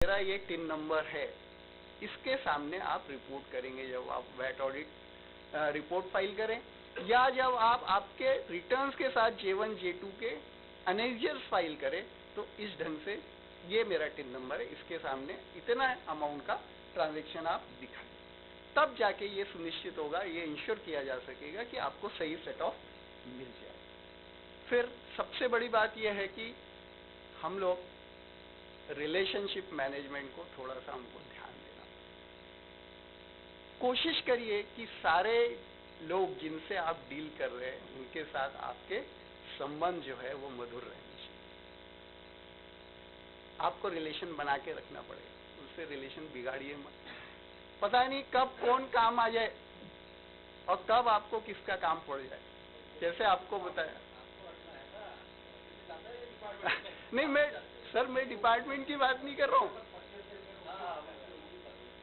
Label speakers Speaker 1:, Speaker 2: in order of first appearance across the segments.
Speaker 1: मेरा ये tin number है, इसके सामने आप रिपोर्ट करेंगे जब आप वैट ऑडिट रिपोर्ट फाइल करें, या जब आप आपके रिटर्न्स के साथ J1 J2 के अनेजर्स फाइल करें, तो इस ढंग से ये मेरा टिन नंबर है, इसके सामने इतना अमाउंट का ट्रांजैक्शन आप दिखाएं, तब जाके ये सुनिश्चित होगा, ये इंश्योर किया जा सकेगा कि आपको सही सेट ऑफ मिल जाए। फिर सबसे बड़ी बात यह है कि हम लोग रिलेशनशिप मैनेजमेंट को थोड़ा सा हमको ध्यान देना, कोशिश करिए कि सारे लोग जिनसे आप डील कर रहे हैं उनके साथ आपके संबंध जो है वो मधुर रहने चाहिए। आपको रिलेशन बना के रखना पड़ेगा, उससे रिलेशन बिगाड़िए मत। पता नहीं कब कौन काम आ जाए और कब आपको किसका काम पड़ जाए। जैसे आपको बताया नहीं, मैं डिपार्टमेंट की बात नहीं कर रहा हूँ,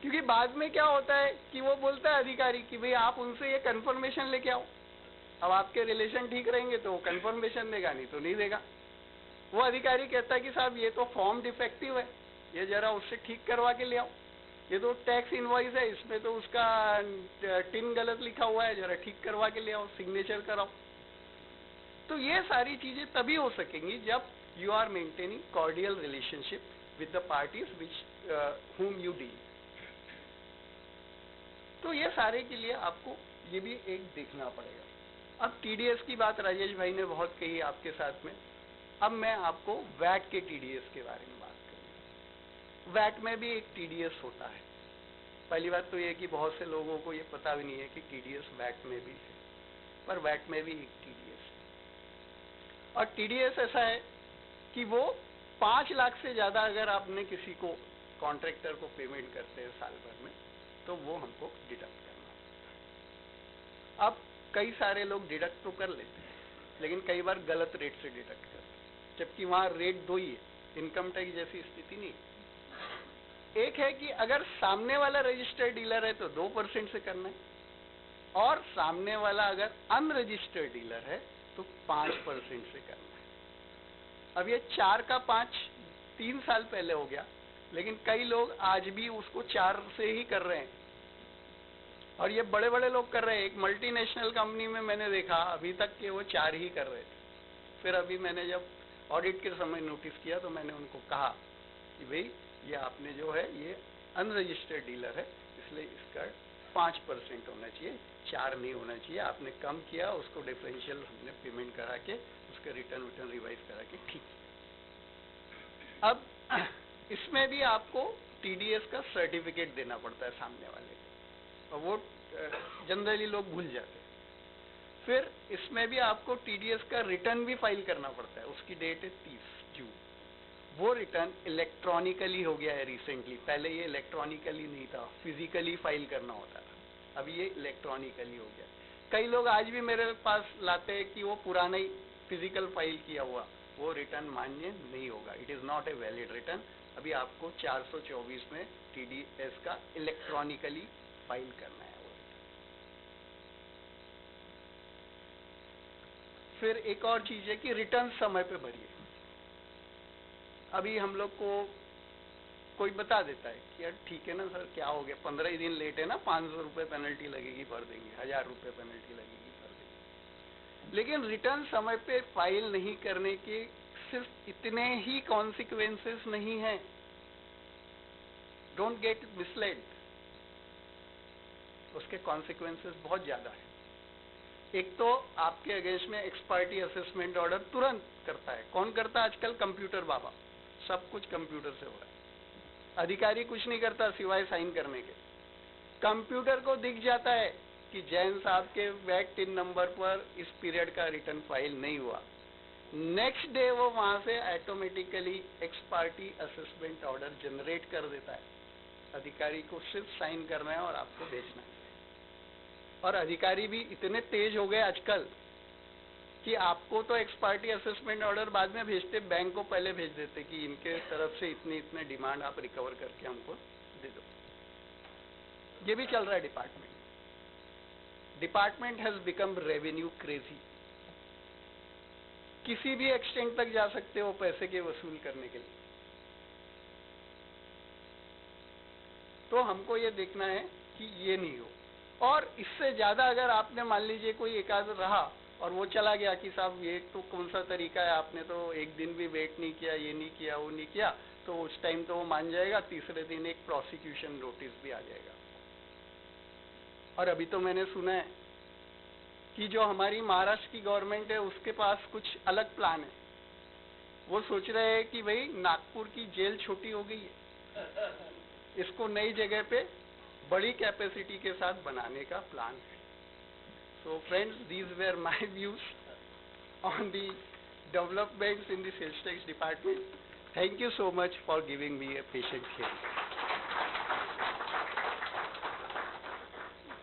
Speaker 1: क्योंकि बाद में क्या होता है कि वो बोलता है अधिकारी कि भाई आप उनसे ये कंफर्मेशन लेके आओ। अब आपके रिलेशन ठीक रहेंगे तो वो कंफर्मेशन देगा, नहीं तो नहीं देगा। वो अधिकारी कहता है कि साहब ये तो फॉर्म डिफेक्टिव है, ये जरा उससे ठीक करवा के ले आओ। ये तो टैक्स इनवॉइस है, इसमें तो उसका टिन गलत लिखा हुआ है, जरा ठीक करवा के ले आओ, सिग्नेचर कराओ। तो ये सारी चीजें तभी हो सकेंगी जब you are maintaining cordial relationship with the parties which whom you deal। तो ये सारे के लिए आपको ये भी एक देखना पड़ेगा। अब टीडीएस की बात राजेश भाई ने बहुत कही आपके साथ में, अब मैं आपको वैट के टीडीएस के बारे में बात करूंगा। वैट में भी एक टीडीएस होता है। पहली बात तो ये कि बहुत से लोगों को ये पता भी नहीं है कि टीडीएस वैट में भी है, पर वैट में भी एक टीडीएस है। और टीडीएस ऐसा है कि वो 5 लाख से ज्यादा अगर आपने किसी को कॉन्ट्रैक्टर को पेमेंट करते हैं साल भर में, तो वो हमको डिडक्ट करना होता है। अब कई सारे लोग डिडक्ट तो कर लेते हैं, लेकिन कई बार गलत रेट से डिडक्ट करते हैं, जबकि वहां रेट 2 ही है, इनकम टैक्स जैसी स्थिति नहीं। एक है कि अगर सामने वाला रजिस्टर्ड डीलर है तो 2% से करना है, और सामने वाला अगर अनरजिस्टर्ड डीलर है तो 5% से करना है। अब ये 4 का 5 3 साल पहले हो गया, लेकिन कई लोग आज भी उसको 4 से ही कर रहे हैं, और ये बड़े बड़े लोग कर रहे हैं। एक मल्टीनेशनल कंपनी में मैंने देखा अभी तक के वो 4 ही कर रहे थे। फिर अभी मैंने जब ऑडिट के समय नोटिस किया तो मैंने उनको कहा कि भाई ये आपने जो है ये अनरजिस्टर्ड डीलर है, इसलिए इसका 5% होना चाहिए, 4 नहीं होना चाहिए। आपने कम किया, उसको डिफरेंशियल हमने पेमेंट करा के उसके रिटर्न रिवाइज करा के ठीक। अब इसमें भी आपको टीडीएस का सर्टिफिकेट देना पड़ता है सामने वाले को, और वो जनरली लोग भूल जाते हैं। फिर इसमें भी आपको टीडीएस का रिटर्न भी फाइल करना पड़ता है, उसकी डेट है 30 जून। वो रिटर्न इलेक्ट्रॉनिकली हो गया है रिसेंटली, पहले ये इलेक्ट्रॉनिकली नहीं था, फिजिकली फाइल करना होता था, अब ये इलेक्ट्रॉनिकली हो गया। कई लोग आज भी मेरे पास लाते हैं कि वो पुराना ही फिजिकल फाइल किया हुआ, वो रिटर्न मान्य नहीं होगा, it is not a valid return. अभी आपको 424 में टीडीएस का इलेक्ट्रॉनिकली फाइल करना है वो। फिर एक और चीज है कि रिटर्न समय पे भरिए। अभी हम लोग को कोई बता देता है कि यार ठीक है ना सर, क्या हो गया, 15 ही दिन लेट है ना, 500 रुपये पेनल्टी लगेगी, भर देंगे, 1000 रुपये पेनल्टी लगेगी, भर देंगे। लेकिन रिटर्न समय पे फाइल नहीं करने के सिर्फ इतने ही कॉन्सिक्वेंसेस नहीं है, डोंट गेट मिसलेड, उसके कॉन्सिक्वेंसेस बहुत ज्यादा है। एक तो आपके अगेंस्ट में एक्सपर्टी असेसमेंट ऑर्डर तुरंत करता है। कौन करता है आजकल? कंप्यूटर बाबा, सब कुछ कंप्यूटर से हो रहा है। अधिकारी कुछ नहीं करता सिवाय साइन करने के। कंप्यूटर को दिख जाता है कि जैन साहब के वैट टिन नंबर पर इस पीरियड का रिटर्न फाइल नहीं हुआ, नेक्स्ट डे वो वहां से automatically expertise assessment order generate कर देता है। अधिकारी को सिर्फ साइन करना है और आपको भेजना है। और अधिकारी भी इतने तेज हो गए आजकल कि आपको तो एक्सपर्टी असेसमेंट ऑर्डर बाद में भेजते, बैंक को पहले भेज देते कि इनके तरफ से इतने डिमांड आप रिकवर करके हमको दे दो। ये भी चल रहा है department. Department has become revenue crazy. किसी भी एक्सटेंट तक जा सकते हो पैसे के वसूल करने के लिए। तो हमको ये देखना है कि ये नहीं हो। और इससे ज़्यादा अगर आपने मान लीजिए कोई एक आध रहा और वो चला गया कि साहब ये तो कौन सा तरीका है, आपने तो एक दिन भी वेट नहीं किया, ये नहीं किया, वो नहीं किया, तो उस टाइम तो वो मान जाएगा, तीसरे दिन एक प्रोसिक्यूशन नोटिस भी आ जाएगा। और अभी तो मैंने सुना है कि जो हमारी महाराष्ट्र की गवर्नमेंट है उसके पास कुछ अलग प्लान है। वो सोच रहे हैं कि भाई नागपुर की जेल छोटी हो गई है, इसको नई जगह पे बड़ी कैपेसिटी के साथ बनाने का प्लान है। So friends, these were my views on the developments in the sales tax department. Thank you so much for giving me a patient hearing.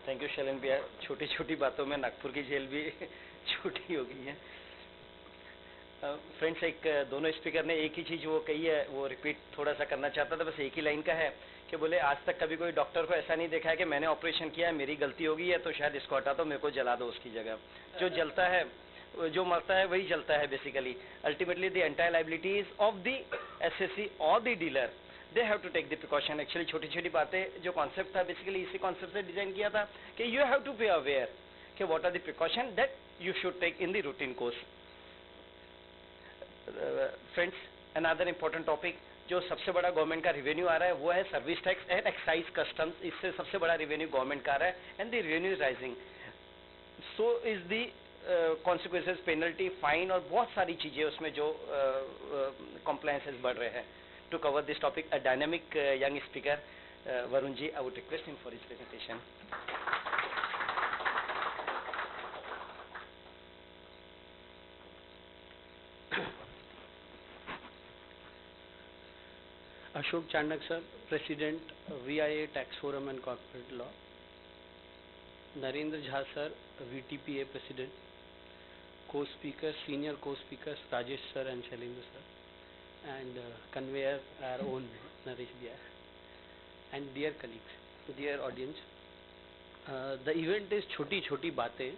Speaker 2: Thank you Shailendra भैया। छोटी छोटी बातों में नागपुर की जेल भी छोटी हो गई है। फ्रेंड्स, एक दोनों स्पीकर ने एक ही चीज वो कही है, वो रिपीट थोड़ा सा करना चाहता था, बस एक ही लाइन का है कि बोले आज तक कभी कोई डॉक्टर को ऐसा नहीं देखा है कि मैंने ऑपरेशन किया है, मेरी गलती हो गई है तो शायद इसको हटा दो, मेरे को जला दो उसकी जगह। जो जलता है, जो मरता है वही जलता है basically. Ultimately the entire liability is of the SSC और the dealer, they have to take the precaution. Actually छोटी छोटी बातें, जो कॉन्सेप्ट था बेसिकली इसी कॉन्सेप्ट से डिजाइन किया था कि you have to be aware कि what are the precaution that you should take in the routine course. Friends, another important topic, जो सबसे बड़ा गवर्नमेंट का रेवेन्यू आ रहा है वो है service tax and excise customs. इससे सबसे बड़ा रेवेन्यू गवर्नमेंट का आ रहा है and the revenue is rising, so is the consequences, penalty, fine और बहुत सारी चीजें उसमें जो कॉम्प्लायंसेस बढ़ रहे हैं। To cover this topic, a dynamic young speaker Varun ji, I would request him for his presentation.
Speaker 3: Ashok Chandak sir, President, VIA Tax Forum and Corporate Law. Narendra Jha sir, VTPA President. Co-speakers, senior co-speakers, Rajesh sir and Shailendra sir. And conveyor our own Naresh Bhaiya. And dear colleagues, dear audience, the event is छोटी छोटी बातें,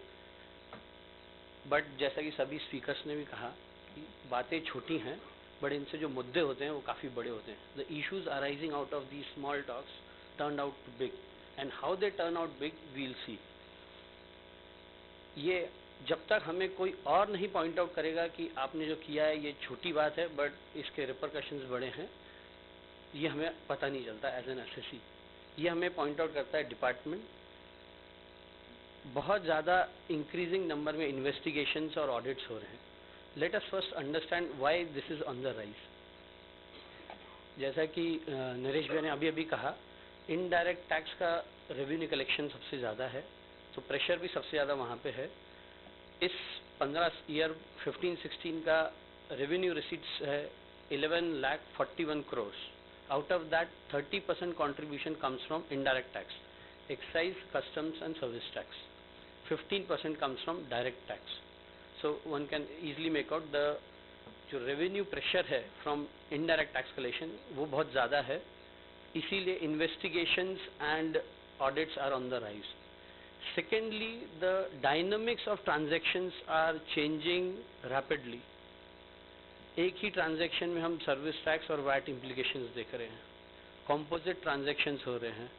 Speaker 3: but जैसा कि सभी speakers ने भी कहा कि बातें छोटी हैं, बट इनसे जो मुद्दे होते हैं वो काफ़ी बड़े होते हैं। The issues arising out of the small talks turn out big, and how they turn out big we'll see. ये जब तक हमें कोई और नहीं पॉइंट आउट करेगा कि आपने जो किया है ये छोटी बात है बट इसके रिपरकशंस बड़े हैं, ये हमें पता नहीं चलता एज एन एसएससी। ये हमें पॉइंट आउट करता है डिपार्टमेंट। बहुत ज़्यादा इंक्रीजिंग नंबर में इन्वेस्टिगेशंस और ऑडिट्स हो रहे हैं। Let us first understand why this is on the rise. जैसा कि नरेश भाई ने अभी अभी कहा, इनडायरेक्ट टैक्स का रेवेन्यू कलेक्शन सबसे ज़्यादा है, तो प्रेशर भी सबसे ज़्यादा वहाँ पे है। इस 15 का रेवेन्यू रिसीट्स है 11,41 crores. Out of that 30% contribution comes from indirect tax, excise, customs and service tax. 15% comes from direct tax. So one can easily make out the जो रेवेन्यू प्रेशर है फ्रॉम इनडायरेक्ट टैक्स कलेक्शन वो बहुत ज़्यादा है, इसीलिए investigations and audits are on the rise. Secondly, the dynamics of transactions are changing rapidly. एक ही transaction में हम सर्विस टैक्स और वैट इम्प्लीकेशंस देख रहे हैं, कॉम्पोजिट ट्रांजैक्शंस हो रहे हैं,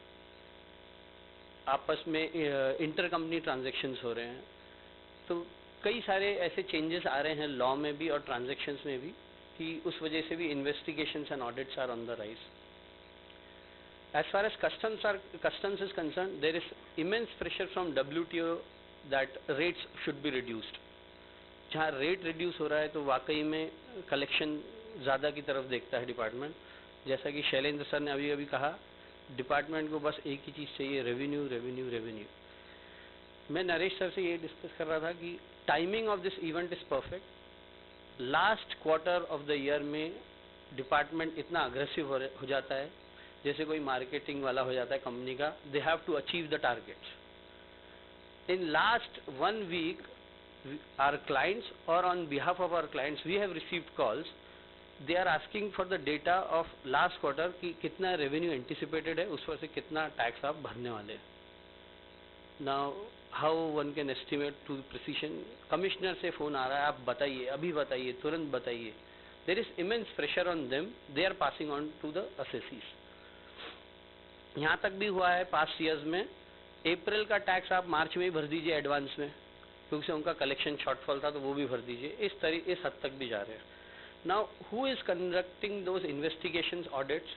Speaker 3: आपस में इंटर कंपनी ट्रांजैक्शंस हो रहे हैं। तो कई सारे ऐसे चेंजेस आ रहे हैं लॉ में भी और ट्रांजैक्शंस में भी कि उस वजह से भी investigations and audits are on the rise. As far as customs is concerned, there is immense pressure from WTO that rates should be reduced. जहाँ रेट रिड्यूस हो रहा है तो वाकई में कलेक्शन ज़्यादा की तरफ देखता है डिपार्टमेंट। जैसा कि शैलेंद्र सर ने अभी अभी कहा, डिपार्टमेंट को बस एक ही चीज़ चाहिए, रेवेन्यू रेवेन्यू रेवेन्यू। मैं नरेश सर से ये डिस्कस कर रहा था कि timing of this event is perfect. Last quarter of the year में डिपार्टमेंट इतना अग्रेसिव हो जाता है, जैसे कोई मार्केटिंग वाला हो जाता है कंपनी का, they have to achieve the targets. In last 1 week, our clients or on behalf of our clients, we have received calls. They are asking for the data of last quarter कि कितना revenue anticipated है, उस पर से कितना tax आप भरने वाले हैं। Now how one can estimate to precision? Commissioner से फोन आ रहा है, आप बताइए, अभी बताइए, तुरंत बताइए। There is immense pressure on them. They are passing on to the assessees. यहाँ तक भी हुआ है पास्ट ईयर्स में, अप्रैल का टैक्स आप मार्च में ही भर दीजिए एडवांस में, क्योंकि उनका कलेक्शन शॉर्टफॉल था तो वो भी भर दीजिए, इस हद तक भी जा रहे हैं. Now who is conducting those investigations, audits?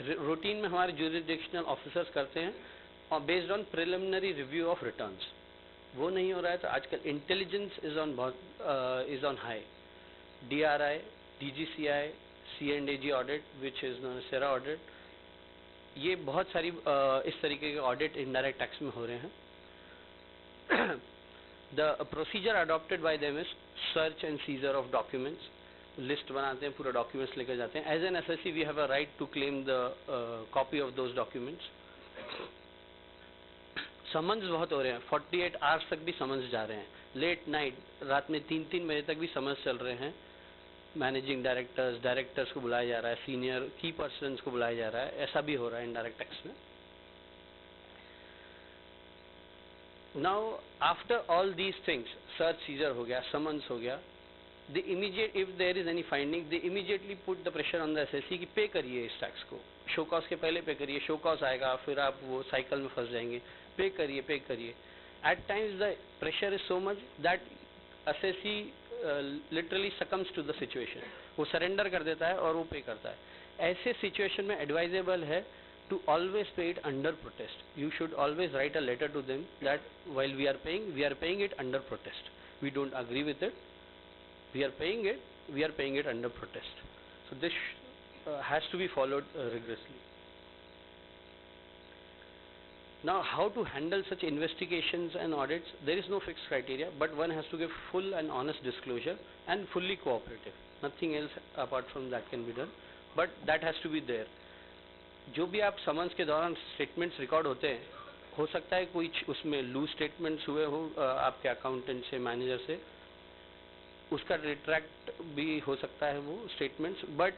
Speaker 3: Routine में हमारे ज्यूरिसडिक्शनल ऑफिसर्स करते हैं और based on preliminary review of returns. वो नहीं हो रहा है तो आजकल intelligence is on high. DRI, DGCI, C&AG audit which is known as CERA audit, ये बहुत सारी इस तरीके के ऑडिट इनडायरेक्ट टैक्स में हो रहे हैं. The procedure adopted by them is search and seizure of documents. List बनाते हैं, पूरा डॉक्यूमेंट्स लेकर जाते हैं. As an SSC we have a right to claim the copy of those documents. Summons बहुत हो रहे हैं, 48 आवर्स तक भी समन्स जा रहे हैं. लेट नाइट, रात में 3-3 बजे तक भी समन्स चल रहे हैं. मैनेजिंग डायरेक्टर्स को बुलाया जा रहा है, सीनियर की पर्सन्स को बुलाया जा रहा है. ऐसा भी हो रहा है इनडायरेक्ट टैक्स में. Now after all these things, search seizure हो गया, समन्स हो गया, the immediate, if there is any finding, they immediately put the pressure on the SSC कि पे करिए इस टैक्स को, शो कॉज के पहले पे करिए, शो कॉज आएगा फिर आप वो साइकिल में फंस जाएंगे, पे करिए पे करिए. At times the pressure is so much that SSC literally succumbs to the situation. वो सरेंडर कर देता है और वो पे करता है. ऐसे सिचुएशन में एडवाइजेबल है to always pay it under protest. You should always write a letter to them that while we are paying it under protest. We don't agree with it. We are paying it under protest. So this has to be followed rigorously. Now, how to handle such investigations and audits? There is no fixed criteria, but one has to give full and honest disclosure and fully cooperative. Nothing else apart from that can be done, but that has to be there. जो भी आप summons के दौरान statements record होते हैं, हो सकता है कोई उसमें लूज स्टेटमेंट्स हुए हो आपके अकाउंटेंट से, मैनेजर से, उसका रिट्रैक्ट भी हो सकता है वो statements, but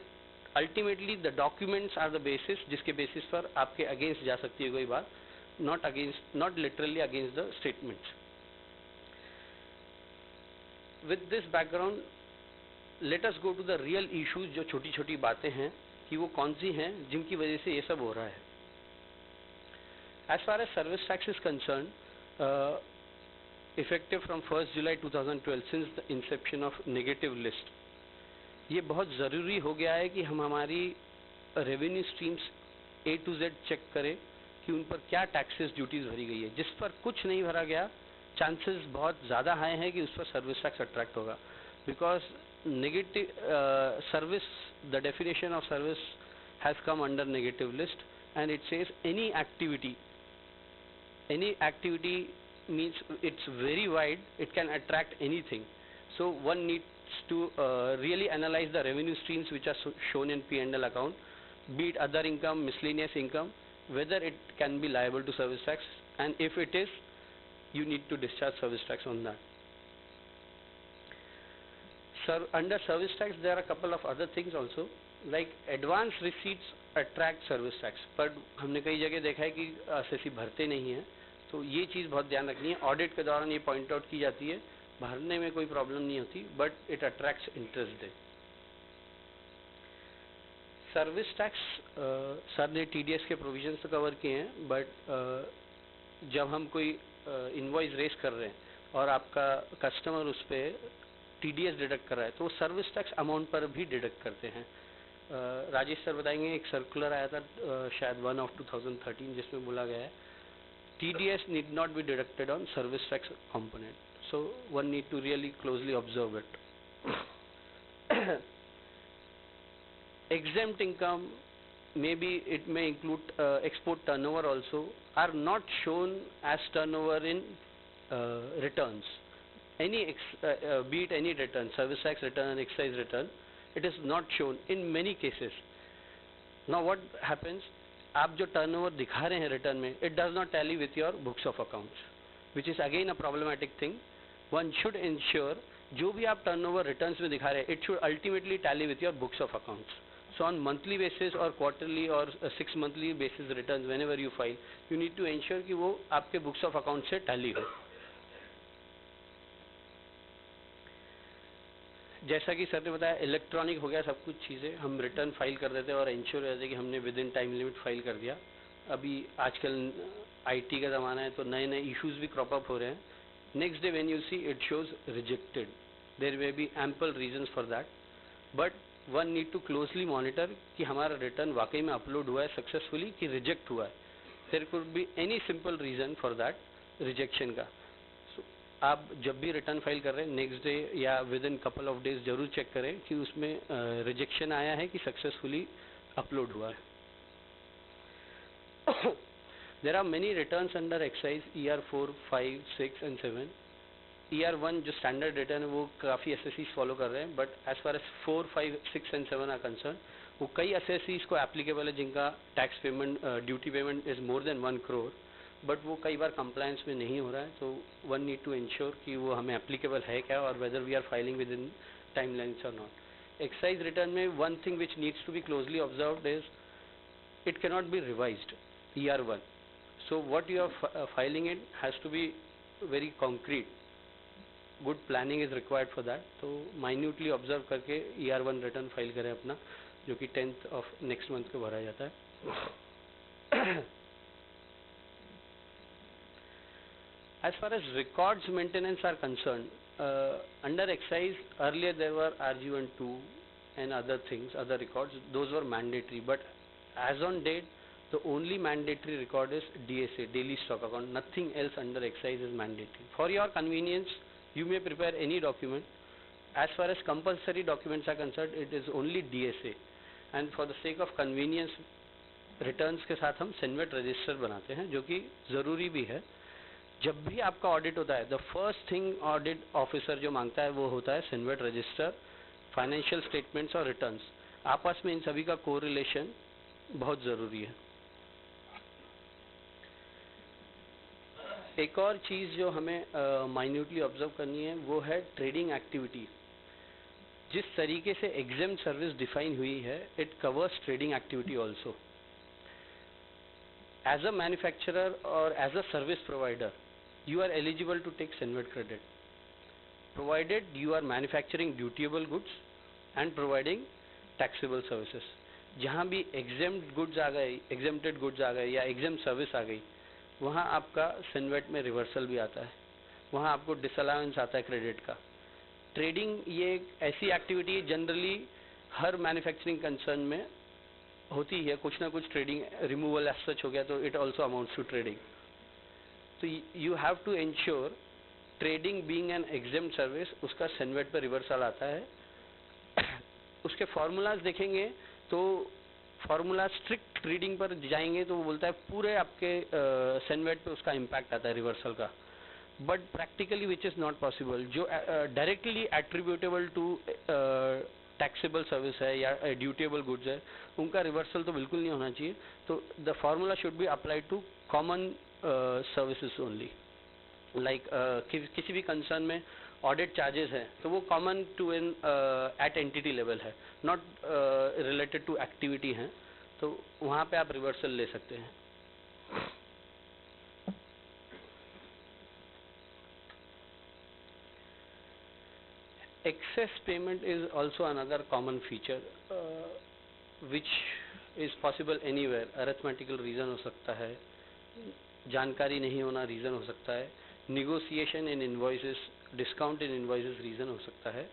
Speaker 3: ultimately the documents are the basis जिसके बेसिस पर आपके अगेंस्ट जा सकती है कोई बात, not literally against the statements. With this background let us go to the real issues. जो छोटी छोटी बातें हैं कि वो कौन सी हैं जिनकी वजह से ये सब हो रहा है. As far as service tax is concern, effective from 1st July 2012, since the inception of negative list, ये बहुत ज़रूरी हो गया है कि हम हमारी revenue streams A to Z check करें कि उन पर क्या टैक्सेस ड्यूटीज भरी गई है. जिस पर कुछ नहीं भरा गया, चांसेस बहुत ज़्यादा हाई हैं कि उस पर सर्विस टैक्स अट्रैक्ट होगा. Because negative service, the definition of service has come under negative list and it says any activity means it's very wide, it can attract anything. So one needs to really analyze the revenue streams which are shown in P&L account, be it other income, miscellaneous income, whether it can be liable to service tax, and if it is, you need to discharge service tax on that. Under service tax there are a couple of other things also, like advance receipts attract service tax, पर हमने कई जगह देखा है कि SSC भरते नहीं है, तो ये चीज़ बहुत ध्यान रखनी है. ऑडिट के दौरान ये पॉइंट आउट की जाती है, भरने में कोई प्रॉब्लम नहीं होती, but it attracts interest. Service tax sir ने TDS के प्रोविजंस तो कवर किए हैं, बट जब हम कोई इनवॉइस रेस कर रहे हैं और आपका कस्टमर उस पर TDS डिडक्ट कर रहा है, तो सर्विस टैक्स अमाउंट पर भी डिडक्ट करते हैं. राजेश सर बताएंगे, एक सर्कुलर आया था शायद 1 of 2013 जिसमें बोला गया है TDS need not be deducted on service tax component. So one need to really closely observe it. Exempt income, maybe it may include export turnover also, are not shown as turnover in returns. Be it any return, service tax return, excise return, it is not shown in many cases. Now what happens? आप जो turnover दिखा रहे हैं return में, it does not tally with your books of accounts, which is again a problematic thing. One should ensure जो भी आप turnover returns में दिखा रहे हैं, it should ultimately tally with your books of accounts. So on monthly basis और quarterly और 6 monthly basis return whenever you file, you need to ensure कि वो आपके बुक्स ऑफ अकाउंट से टैली हो. जैसा कि सर ने बताया इलेक्ट्रॉनिक हो गया सब कुछ चीज़ें, हम रिटर्न फाइल कर देते हैं और इंश्योर रहते हैं कि हमने with in time limit file कर दिया। अभी आजकल आईटी का ज़माना है तो नए नए इश्यूज भी क्रॉप अप हो रहे हैं। Next day when you see it shows rejected, there may be ample reasons for that, but one need to closely monitor कि हमारा रिटर्न वाकई में अपलोड हुआ है सक्सेसफुली कि रिजेक्ट हुआ है। There could be any simple reason for that rejection का। आप जब भी रिटर्न फाइल कर रहे हैं नेक्स्ट डे या within couple of days जरूर चेक करें कि उसमें रिजेक्शन आया है कि सक्सेसफुली अपलोड हुआ है। There are many returns under excise ER 4, 5, 6 and 7। ER 1 जो स्टैंडर्ड रिटर्न है वो काफ़ी एसएससीज फॉलो कर रहे हैं, but as far as 4, 5, 6 and 7 are concern वो कई एसएससीज को एप्लीकेबल है जिनका tax payment duty payment is more than 1 crore, but वो कई बार कंप्लायंस में नहीं हो रहा है। तो वन नीड टू इंश्योर कि वो हमें एप्लीकेबल है क्या और whether we are filing within timelines और नॉट। एक्साइज रिटर्न में one thing which needs to be closely observed is it cannot be revised ER 1। So what you are filing in has to be very concrete. Good planning is required for that. तो minutely observe करके ER 1 return file करें अपना, जो कि 10th of next month को भरा जाता है। As far as records maintenance are concerned, under excise earlier there were RG1, 2 and other things, other records, those were mandatory, but as on date the only mandatory record is DSA, daily stock account. Nothing else under excise is mandatory. For your convenience, you may prepare any document. As far as compulsory documents are concerned, it is only DSA. And for the sake of convenience, returns के साथ हम CENVAT register बनाते हैं, जो कि ज़रूरी भी है। जब भी आपका ऑडिट होता है, the first thing audit officer जो मांगता है वो होता है सेनवेट रजिस्टर, फाइनेंशियल स्टेटमेंट्स और रिटर्न्स। आपस में इन सभी का कोरिलेशन बहुत ज़रूरी है। एक और चीज़ जो हमें माइन्यूटली ऑब्जर्व करनी है वो है ट्रेडिंग एक्टिविटी। जिस तरीके से एग्जेम्प्ट सर्विस डिफाइन हुई है, it covers trading activity also. As a manufacturer और as a service provider you are eligible to take Senvet credit, provided you are manufacturing dutiable goods and providing taxable services. जहाँ भी exempt goods आ गए, exempted goods आ गए या exempt service आ गई, वहाँ आपका Senvet में रिवर्सल भी आता है, वहाँ आपको डिसअलाउंस आता है क्रेडिट का। ट्रेडिंग ये एक ऐसी एक्टिविटी है जनरली हर मैन्युफैक्चरिंग कंसर्न में होती है, कुछ ना कुछ ट्रेडिंग रिमूवल एज सच हो गया तो it also amounts to trading. तो you have to ensure trading being an exempt service, उसका सेनवेट पर रिवर्सल आता है। उसके फार्मूलाज देखेंगे तो फार्मूला स्ट्रिक्ट ट्रेडिंग पर जाएंगे तो वो बोलता है पूरे आपके सेनवेट पे उसका इम्पैक्ट आता है रिवर्सल का, but practically which is not possible. जो directly attributable to taxable service है या ड्यूटेबल गुड्स है, उनका रिवर्सल तो बिल्कुल नहीं होना चाहिए। तो the formula should be applied to common services only. Like किसी भी कंसर्न में ऑडिट चार्जेस हैं तो वो common to in at entity level है, नॉट रिलेटेड टू एक्टिविटी हैं, तो वहाँ पे आप रिवर्सल ले सकते हैं। Excess payment is also another common feature which is possible anywhere. Arithmetical reason हो सकता है, जानकारी नहीं होना रीज़न हो सकता है, negotiation in invoices, discount in invoices reason हो सकता है।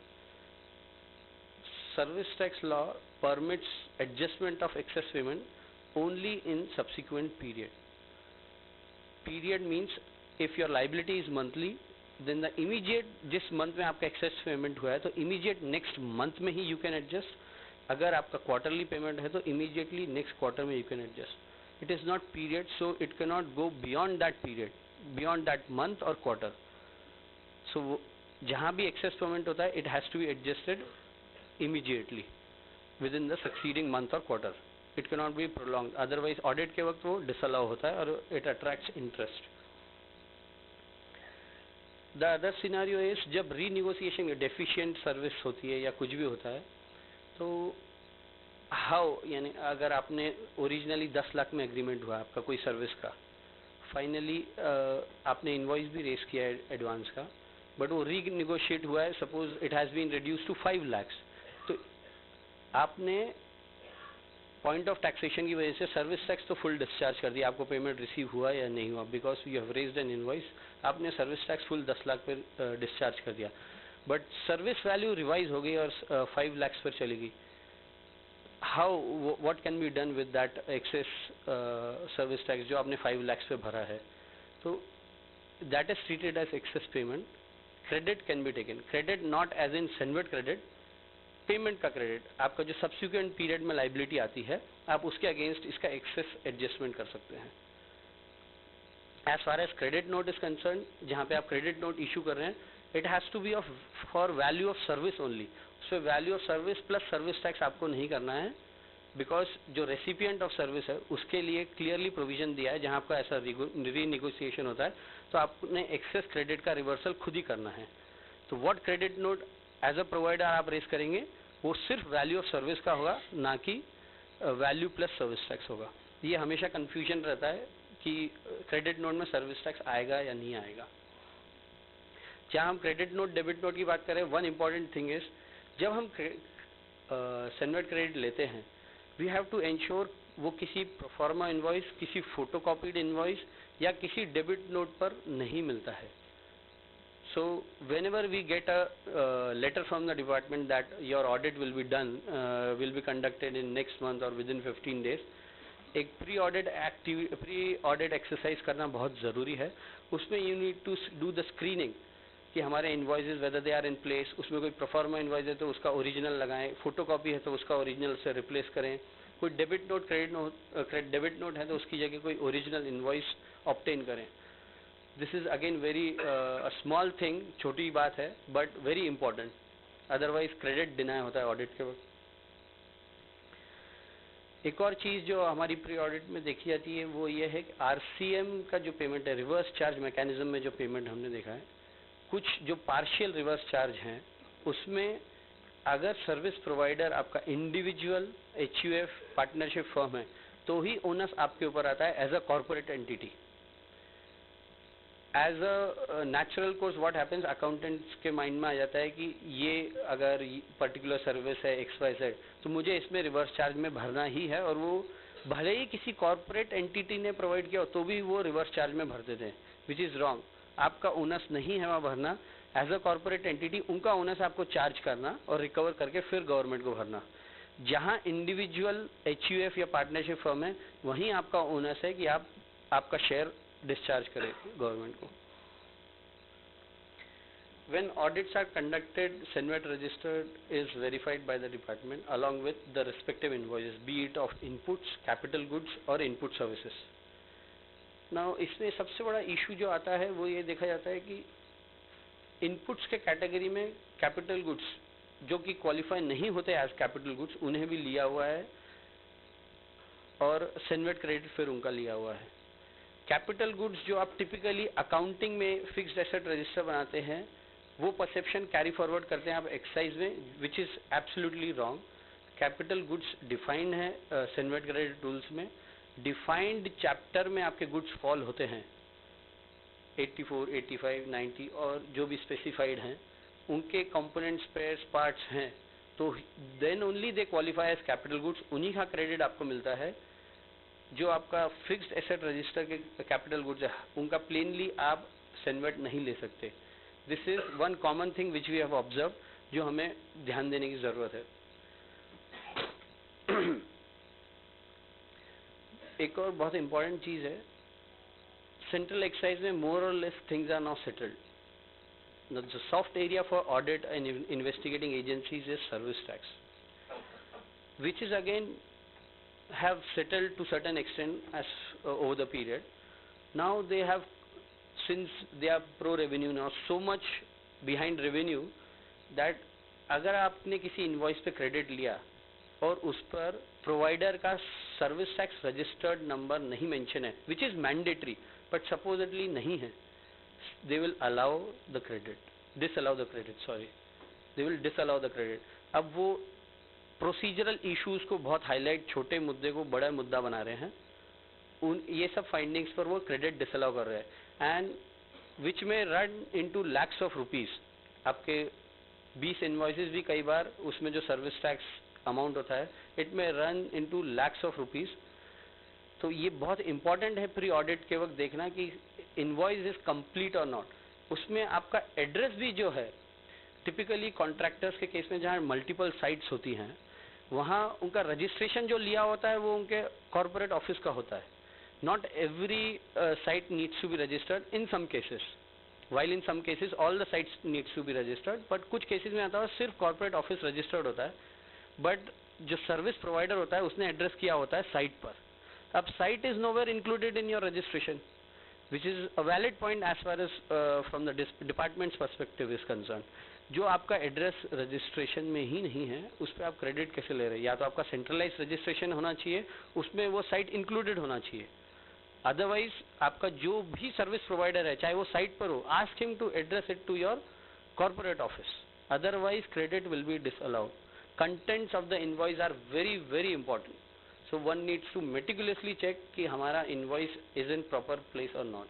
Speaker 3: Service tax law permits adjustment of excess payment only in subsequent period. Period means if your liability is monthly, then the immediate जिस मंथ में आपका access payment हुआ है तो immediate next month में ही यू कैन एडजस्ट। अगर आपका quarterly payment है तो इमीडिएटली नेक्स्ट क्वार्टर में you can adjust. It is not period, so it can not go beyond that period, beyond that month और क्वार्टर। सो जहाँ भी excess payment होता है it has to be adjusted immediately within the succeeding month और quarter. It can not be prolong, otherwise audit के वक्त वो disallow होता है और it attracts interest. The other scenario is जब रीनिगोसिएशन डेफिशिएंट सर्विस होती है या कुछ भी होता है तो हाउ, यानी अगर आपने ओरिजिनली 10 लाख में एग्रीमेंट हुआ आपका कोई सर्विस का, फाइनली आपने इनवॉइस भी रेस किया है एडवांस का, बट वो रीनिगोशिएट हुआ है, suppose it has been reduce to 5 lakhs, तो आपने पॉइंट ऑफ टैक्सेशन की वजह से सर्विस टैक्स तो फुल डिस्चार्ज कर दिया, आपको पेमेंट रिसीव हुआ या नहीं हुआ, because you have raised N invoice, आपने सर्विस टैक्स फुल 10 लाख पर डिस्चार्ज कर दिया, बट सर्विस वैल्यू रिवाइज हो गई और 5 lakhs पर चली गई. How, what can be done with that excess service tax जो आपने 5 lakhs पे भरा है? तो that is treated as excess payment. Credit can be taken, credit not as in CENVAT credit, payment का क्रेडिट, आपका जो सब्सिक्वेंट पीरियड में लाइबिलिटी आती है, आप उसके अगेंस्ट इसका एक्सेस एडजस्टमेंट कर सकते हैं. As far as credit note is concern, जहाँ पे आप क्रेडिट नोट इशू कर रहे हैं, it has to be of for value of service only. उसमें value of service plus service tax आपको नहीं करना है, बिकॉज जो रेसिपिएंट ऑफ सर्विस है उसके लिए क्लियरली प्रोविजन दिया है, जहाँ आपका ऐसा रीनिगोशिएशन होता है तो आपने एक्सेस क्रेडिट का रिवर्सल खुद ही करना है. तो what credit note as a provider आप रेस करेंगे वो सिर्फ वैल्यू ऑफ सर्विस का होगा, ना कि वैल्यू प्लस सर्विस टैक्स होगा. ये हमेशा कंफ्यूजन रहता है कि क्रेडिट नोट में सर्विस टैक्स आएगा या नहीं आएगा. जहाँ हम क्रेडिट नोट डेबिट नोट की बात करें, वन इम्पॉर्टेंट थिंग इज, जब हम सेनवेट क्रेडिट लेते हैं, वी हैव टू एंश्योर वो किसी प्रोफॉर्मा इनवॉइस, किसी फोटोकॉपीड इनवॉइस या किसी डेबिट नोट पर नहीं मिलता है. So whenever we get a letter from the department that your audit will be done, will be conducted in next month or within 15 days, एक pre-audit exercise करना बहुत ज़रूरी है. उसमें you need to do the screening कि हमारे invoices whether they are in place, उसमें कोई प्रोफॉर्मा इनवॉइस है तो उसका ओरिजिनल लगाएं, फोटोकॉपी है तो उसका ओरिजिनल से रिप्लेस करें, कोई डेबिट नोट डेबिट नोट है तो उसकी जगह कोई ओरिजिनल इनवॉइस ऑब्टेन करें. This is again very small thing, छोटी बात है but very important, otherwise credit deny होता है ऑडिट के वक्त. एक और चीज़ जो हमारी प्री ऑडिट में देखी जाती है वो ये है कि आरसीएम का जो पेमेंट है, रिवर्स चार्ज मैकेनिज्म में जो पेमेंट हमने देखा है, कुछ जो पार्शियल रिवर्स चार्ज हैं उसमें अगर सर्विस प्रोवाइडर आपका इंडिविजुअल एचयूएफ पार्टनरशिप फर्म है तो ही ओनस आपके ऊपर आता है as a corporate entity. As a natural course what happens, accountants के माइंड में आ जाता है कि ये अगर पर्टिकुलर सर्विस है XYZ तो मुझे इसमें रिवर्स चार्ज में भरना ही है, और वो भले ही किसी कॉर्पोरेट एंटिटी ने प्रोवाइड किया हो तो भी वो रिवर्स चार्ज में भर देते हैं, विच इज़ रॉन्ग. आपका ओनस नहीं है वहाँ भरना, एज अ कॉर्पोरेट एंटिटी उनका ओनस आपको चार्ज करना और रिकवर करके फिर गवर्नमेंट को भरना. जहाँ इंडिविजुअल एचयूएफ या पार्टनरशिप फर्म है वहीं आपका ओनस है कि आप आपका शेयर डिस्चार्ज करें गवर्नमेंट को. When audits are conducted, CENVAT registered is verified by the department along with the respective invoices, be it of inputs, capital goods or input services. Now इसमें सबसे बड़ा इशू जो आता है वो ये देखा जाता है कि इनपुट्स के कैटेगरी में कैपिटल गुड्स जो कि क्वालिफाई नहीं होते एज कैपिटल गुड्स उन्हें भी लिया हुआ है और सेनवेट क्रेडिट फिर उनका लिया हुआ है. कैपिटल गुड्स जो आप टिपिकली अकाउंटिंग में फिक्स्ड एसेट रजिस्टर बनाते हैं वो परसेप्शन कैरी फॉरवर्ड करते हैं आप एक्साइज में, which is absolutely wrong. Capital goods defined है सेनवेट क्रेडिट रूल्स में, डिफाइंड चैप्टर में आपके गुड्स फॉल होते हैं 84, 85, 90 और जो भी स्पेसिफाइड हैं उनके कंपोनेंट्स पेयर्स पार्ट्स हैं तो then only they qualify as capital goods. उन्हीं का क्रेडिट आपको मिलता है. जो आपका फिक्स्ड एसेट रजिस्टर के कैपिटल गुड्स है उनका प्लेनली आप सेनवेट नहीं ले सकते. This is one common thing which we have observe जो हमें ध्यान देने की जरूरत है. एक और बहुत इंपॉर्टेंट चीज है, सेंट्रल एक्साइज में मोर और less things are not settled. The soft area for audit and investigating agencies is service tax, which is again have settled to certain extent as over the period. Now they have, since they are pro revenue now, so much behind revenue that अगर आपने किसी invoice पे credit लिया और उस पर provider का service tax registered number नहीं मेंशन है, which is mandatory but supposedly नहीं है, they will allow the credit, disallow the credit, sorry, they will disallow the credit. अब वो प्रोसीजरल इश्यूज को बहुत हाईलाइट, छोटे मुद्दे को बड़ा मुद्दा बना रहे हैं, उन ये सब फाइंडिंग्स पर वो क्रेडिट डिसअलाउ कर रहे हैं. And which may run into lakhs of rupees. आपके 20 इन्वॉइसेस भी कई बार उसमें जो सर्विस टैक्स अमाउंट होता है, इट में run into lakhs of rupees. तो ये बहुत इंपॉर्टेंट है प्री ऑडिट के वक्त देखना कि इनवॉइस इज कंप्लीट और नॉट. उसमें आपका एड्रेस भी जो है, टिपिकली कॉन्ट्रैक्टर्स के केस में जहाँ मल्टीपल साइट्स होती हैं, वहाँ उनका रजिस्ट्रेशन जो लिया होता है वो उनके कॉर्पोरेट ऑफिस का होता है. Not every site needs to be registered in some cases, while in some cases all the sites needs to be registered, but कुछ केसेस में आता है सिर्फ कॉर्पोरेट ऑफिस रजिस्टर्ड होता है, बट जो सर्विस प्रोवाइडर होता है उसने एड्रेस किया होता है साइट पर. अब site is nowhere included in your registration, which is a valid point as far as from the department's perspective is concerned. जो आपका एड्रेस रजिस्ट्रेशन में ही नहीं है उस पर आप क्रेडिट कैसे ले रहे हैं? या तो आपका सेंट्रलाइज रजिस्ट्रेशन होना चाहिए, उसमें वो साइट इंक्लूडेड होना चाहिए. अदरवाइज आपका जो भी सर्विस प्रोवाइडर है, चाहे वो साइट पर हो, ask him to address it to your corporate office, otherwise credit will be disallowed. Contents of the invoice are very very important, so one needs to meticulously check कि हमारा invoice is in proper place or not.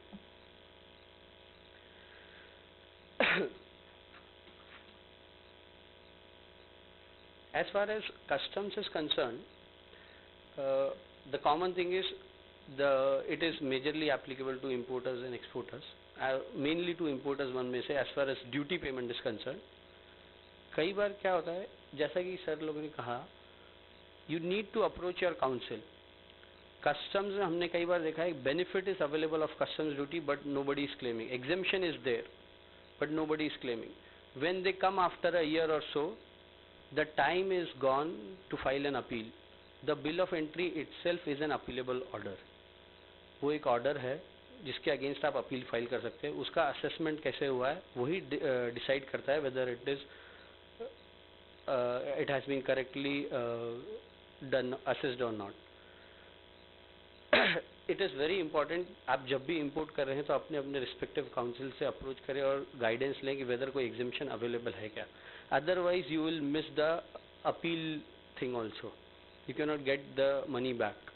Speaker 3: As far as customs is concerned, the common thing is it is majorly applicable to importers and exporters, mainly to importers one may say, as far as duty payment is concerned. कई बार क्या होता है, जैसा कि sir लोगों ने कहा, you need to approach your counsel. Customs में हमने कई बार देखा है, benefit is available of customs duty but nobody is claiming. Exemption is there but nobody is claiming. When they come after a year or so, the time is gone to file an appeal. The bill of entry itself is an appealable order. वो एक order है जिसके against आप appeal file कर सकते हैं. उसका assessment कैसे हुआ है वही डिसाइड करता है whether it has been correctly done, assessed or not. It is very important, आप जब भी इंपोर्ट कर रहे हैं तो अपने अपने रिस्पेक्टिव काउंसिल से अप्रोच करें और गाइडेंस लें कि वेदर कोई एग्जेम्पशन अवेलेबल है क्या. Otherwise you will miss the appeal thing also, you can not get the money back.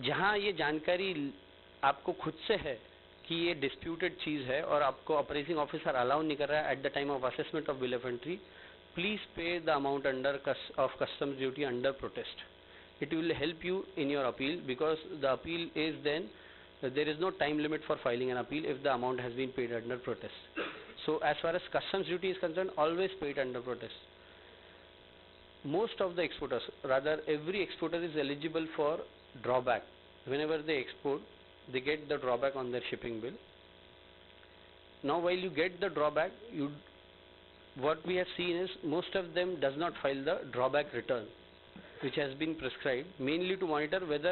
Speaker 3: जहाँ ये जानकारी आपको खुद से है कि ये डिस्प्यूटेड चीज़ है और आपको अप्रेजिंग ऑफिसर अलाउ नहीं कर रहा है at the time of assessment of bill of entry, please pay the amount of customs duty under protest. It will help you in your appeal, because the appeal is then, there is no time limit for filing an appeal if the amount has been paid under protest. So as far as customs duty is concerned, always pay it under protest. Most of the exporters, rather every exporter is eligible for drawback. Whenever they export, they get the drawback on their shipping bill. Now while you get the drawback, what we have seen is most of them does not file the drawback return, which has been prescribed mainly to monitor whether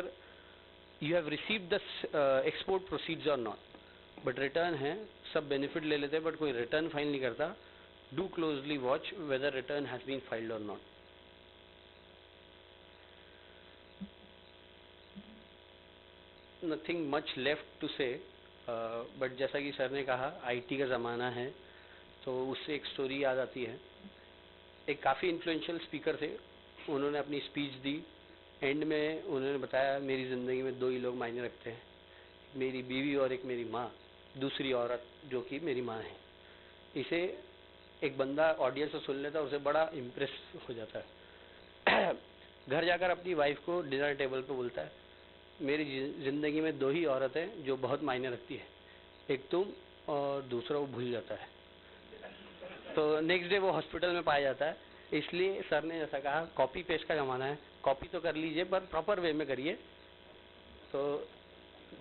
Speaker 3: you have received the export proceeds or not. But return है, सब benefit ले लेते हैं, but कोई return file नहीं करता. Do closely watch whether return has been filed or not. Nothing much left to say, but जैसा कि सर ने कहा, IT का ज़माना है, तो उससे एक स्टोरी याद आती है. एक काफ़ी इन्फ्लुएंशियल स्पीकर थे, उन्होंने अपनी स्पीच दी. एंड में उन्होंने बताया मेरी ज़िंदगी में दो ही लोग मायने रखते हैं, मेरी बीवी और एक मेरी माँ, दूसरी औरत जो कि मेरी माँ है. इसे एक बंदा ऑडियंस से सुन लेता है, उसे बड़ा इम्प्रेस हो जाता है. घर जाकर अपनी वाइफ को डिनर टेबल पे बोलता है, मेरी ज़िंदगी में दो ही औरतें जो बहुत मायने रखती है, एक तुम और दूसरा वो भूल जाता है. तो नेक्स्ट डे वो हॉस्पिटल में पाया जाता है. इसलिए सर ने जैसा कहा, कॉपी पेस्ट का ज़माना है, कॉपी तो कर लीजिए पर प्रॉपर वे में करिए. तो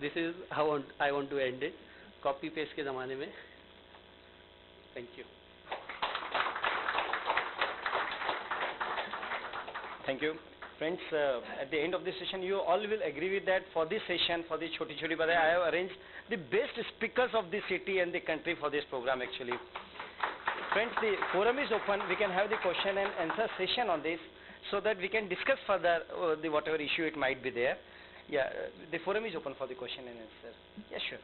Speaker 3: this is how I want to end it, copy paste के ज़माने में. Thank you.
Speaker 2: Thank you. Friends, at the end of this session, you all will agree with that for this session, for this Choti Choti Badai, I have arranged the best speakers of the city and the country for this program actually. Friends, the forum is open. We can have the question and answer session on this so that we can discuss further the whatever issue it might be there. Yeah, the forum is open for the question and answer. Yeah, sure.